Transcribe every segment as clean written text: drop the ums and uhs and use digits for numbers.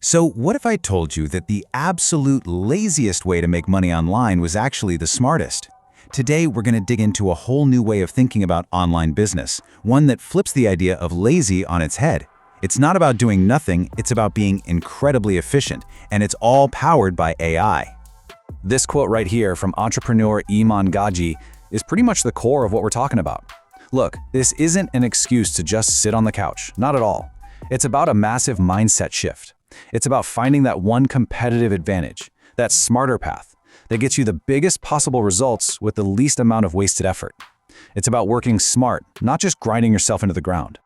So what if I told you that the absolute laziest way to make money online was actually the smartest? Today, we're going to dig into a whole new way of thinking about online business, one that flips the idea of lazy on its head. It's not about doing nothing, it's about being incredibly efficient, and it's all powered by AI. This quote right here from entrepreneur Iman Gaji is pretty much the core of what we're talking about. Look, this isn't an excuse to just sit on the couch, not at all. It's about a massive mindset shift. It's about finding that one competitive advantage, that smarter path, that gets you the biggest possible results with the least amount of wasted effort. It's about working smart, not just grinding yourself into the ground.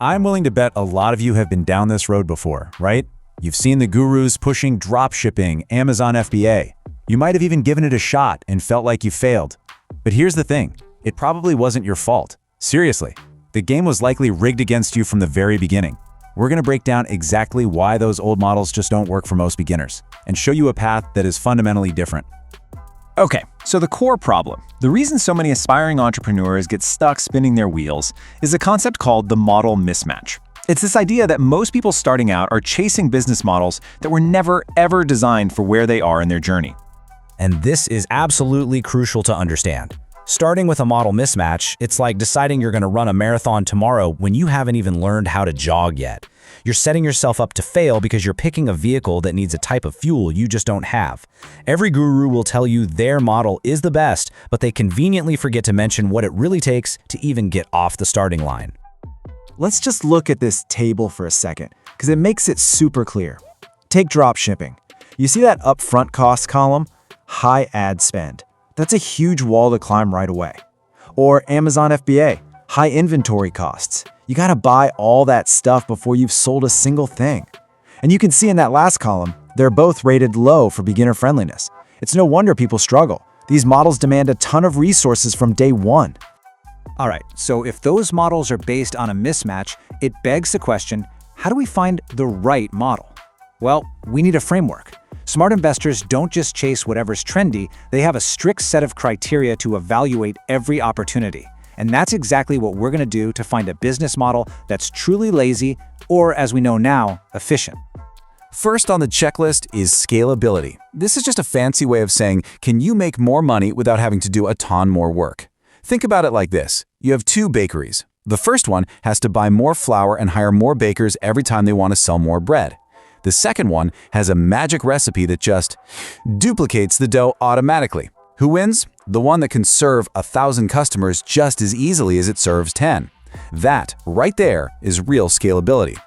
I'm willing to bet a lot of you have been down this road before, right? You've seen the gurus pushing dropshipping, Amazon FBA. You might have even given it a shot and felt like you failed. But here's the thing, it probably wasn't your fault. Seriously, the game was likely rigged against you from the very beginning. We're going to break down exactly why those old models just don't work for most beginners and show you a path that is fundamentally different. Okay, so the core problem, the reason so many aspiring entrepreneurs get stuck spinning their wheels, is a concept called the model mismatch. It's this idea that most people starting out are chasing business models that were never, ever designed for where they are in their journey. And this is absolutely crucial to understand. Starting with a model mismatch, it's like deciding you're going to run a marathon tomorrow when you haven't even learned how to jog yet. You're setting yourself up to fail because you're picking a vehicle that needs a type of fuel you just don't have. Every guru will tell you their model is the best, but they conveniently forget to mention what it really takes to even get off the starting line. Let's just look at this table for a second, because it makes it super clear. Take dropshipping. You see that upfront cost column? High ad spend. That's a huge wall to climb right away. Or Amazon FBA, high inventory costs. You gotta buy all that stuff before you've sold a single thing. And you can see in that last column, they're both rated low for beginner friendliness. It's no wonder people struggle. These models demand a ton of resources from day one. All right, so if those models are based on a mismatch, it begs the question, how do we find the right model? Well, we need a framework. Smart investors don't just chase whatever's trendy, they have a strict set of criteria to evaluate every opportunity. And that's exactly what we're going to do to find a business model that's truly lazy, or as we know now, efficient. First on the checklist is scalability. This is just a fancy way of saying, can you make more money without having to do a ton more work? Think about it like this. You have two bakeries. The first one has to buy more flour and hire more bakers every time they want to sell more bread. The second one has a magic recipe that just duplicates the dough automatically. Who wins? The one that can serve 1,000 customers just as easily as it serves 10. That, right there, is real scalability.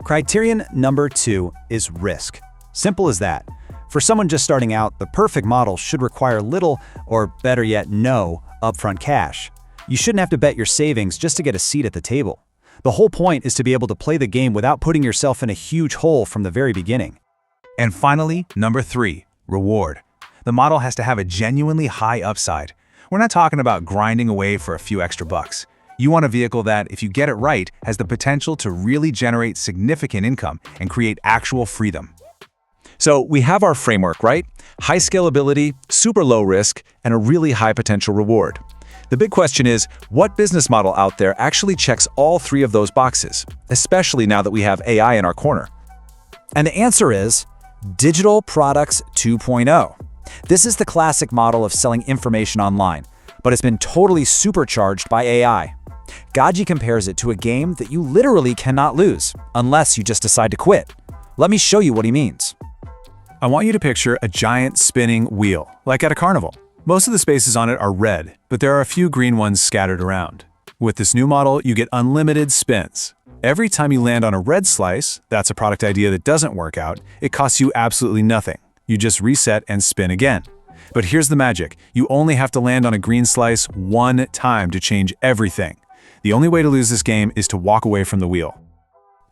Criterion number 2 is risk. Simple as that. For someone just starting out, the perfect model should require little, or better yet, no, upfront cash. You shouldn't have to bet your savings just to get a seat at the table. The whole point is to be able to play the game without putting yourself in a huge hole from the very beginning. And finally, number 3, reward. The model has to have a genuinely high upside. We're not talking about grinding away for a few extra bucks. You want a vehicle that, if you get it right, has the potential to really generate significant income and create actual freedom. So we have our framework, right? High scalability, super low risk, and a really high potential reward. The big question is, what business model out there actually checks all 3 of those boxes, especially now that we have AI in our corner? And the answer is Digital Products 2.0. This is the classic model of selling information online, but it's been totally supercharged by AI. Gaji compares it to a game that you literally cannot lose, unless you just decide to quit. Let me show you what he means. I want you to picture a giant spinning wheel, like at a carnival. Most of the spaces on it are red, but there are a few green ones scattered around. With this new model, you get unlimited spins. Every time you land on a red slice, that's a product idea that doesn't work out, it costs you absolutely nothing. You just reset and spin again. But here's the magic. You only have to land on a green slice one time to change everything. The only way to lose this game is to walk away from the wheel.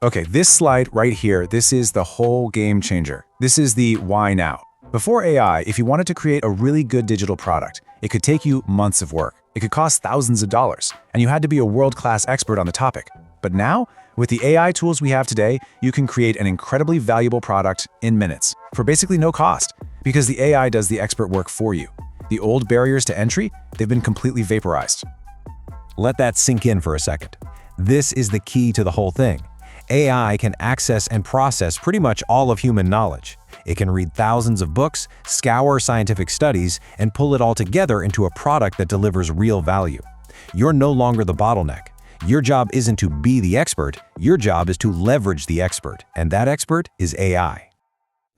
Okay, this slide right here, this is the whole game changer. This is the why now. Before AI, if you wanted to create a really good digital product, it could take you months of work. It could cost thousands of dollars, and you had to be a world-class expert on the topic. But now, with the AI tools we have today, you can create an incredibly valuable product in minutes, for basically no cost, because the AI does the expert work for you. The old barriers to entry, they've been completely vaporized. Let that sink in for a second. This is the key to the whole thing. AI can access and process pretty much all of human knowledge. It can read thousands of books, scour scientific studies, and pull it all together into a product that delivers real value. You're no longer the bottleneck. Your job isn't to be the expert, your job is to leverage the expert, and that expert is AI.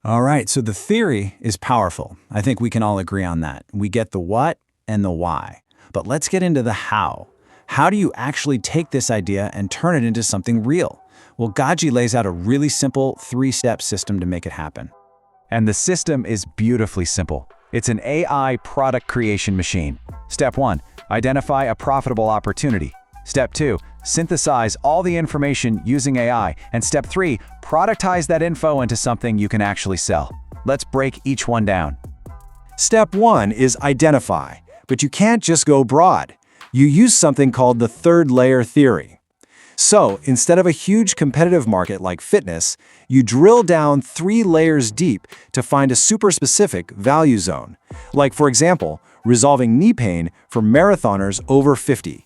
All right, so the theory is powerful. I think we can all agree on that. We get the what and the why. But let's get into the how. How do you actually take this idea and turn it into something real? Well, Gaji lays out a really simple 3-step system to make it happen. And the system is beautifully simple. It's an AI product creation machine. Step 1, identify a profitable opportunity. Step 2, synthesize all the information using AI. And step 3, productize that info into something you can actually sell. Let's break each one down. Step 1 is identify, but you can't just go broad. You use something called the third layer theory. So, instead of a huge competitive market like fitness, you drill down 3 layers deep to find a super specific value zone. Like, for example, resolving knee pain for marathoners over 50.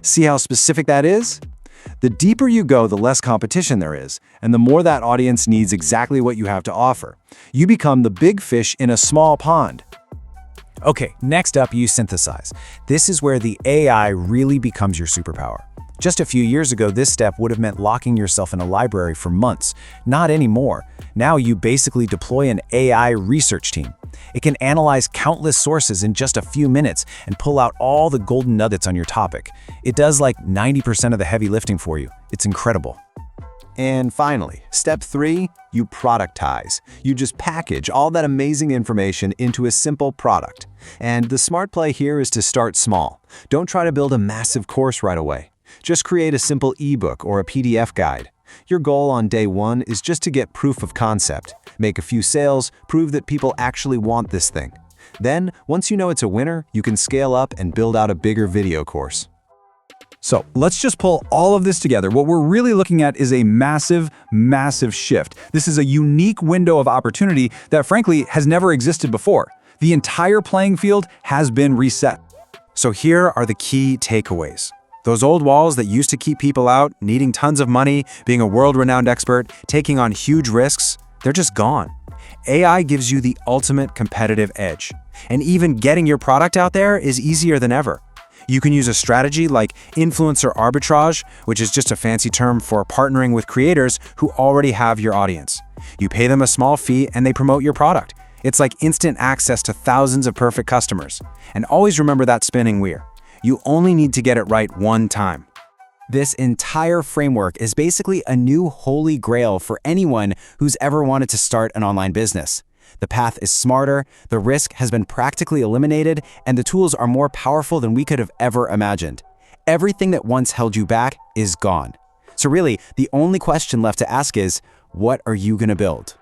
See how specific that is? The deeper you go, the less competition there is, and the more that audience needs exactly what you have to offer. You become the big fish in a small pond. Okay, next up, you synthesize. This is where the AI really becomes your superpower. Just a few years ago, this step would have meant locking yourself in a library for months. Not anymore. Now you basically deploy an AI research team. It can analyze countless sources in just a few minutes and pull out all the golden nuggets on your topic. It does like 90% of the heavy lifting for you. It's incredible. And finally, step 3, you productize. You just package all that amazing information into a simple product. And the smart play here is to start small. Don't try to build a massive course right away. Just create a simple ebook or a PDF guide. Your goal on day 1 is just to get proof of concept. Make a few sales, prove that people actually want this thing. Then, once you know it's a winner, you can scale up and build out a bigger video course. So let's just pull all of this together. What we're really looking at is a massive, massive shift. This is a unique window of opportunity that frankly has never existed before. The entire playing field has been reset. So here are the key takeaways. Those old walls that used to keep people out, needing tons of money, being a world-renowned expert, taking on huge risks, they're just gone. AI gives you the ultimate competitive edge. And even getting your product out there is easier than ever. You can use a strategy like influencer arbitrage, which is just a fancy term for partnering with creators who already have your audience. You pay them a small fee and they promote your product. It's like instant access to thousands of perfect customers. And always remember that spinning wheel. You only need to get it right one time. This entire framework is basically a new holy grail for anyone who's ever wanted to start an online business. The path is smarter, the risk has been practically eliminated, and the tools are more powerful than we could have ever imagined. Everything that once held you back is gone. So really, the only question left to ask is, what are you going to build?